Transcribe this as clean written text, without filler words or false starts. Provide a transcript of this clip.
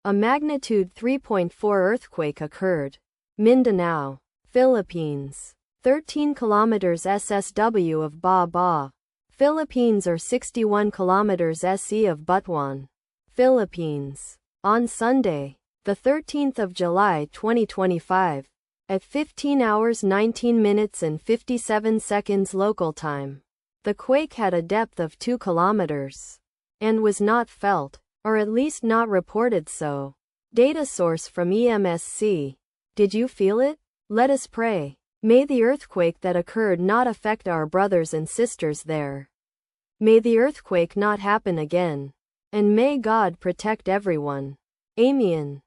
A magnitude 3.4 earthquake occurred. Mindanao, Philippines. 13 kilometers SSW of Ba Ba, Philippines, or 61 kilometers SE of Butuan, Philippines. On Sunday, the 13th of July 2025, at 15 hours 19 minutes and 57 seconds local time, the quake had a depth of 2 kilometers and was not felt, or at least not reported so. Data source from EMSC. Did you feel it? Let us pray. May the earthquake that occurred not affect our brothers and sisters there. May the earthquake not happen again. And may God protect everyone. Amen.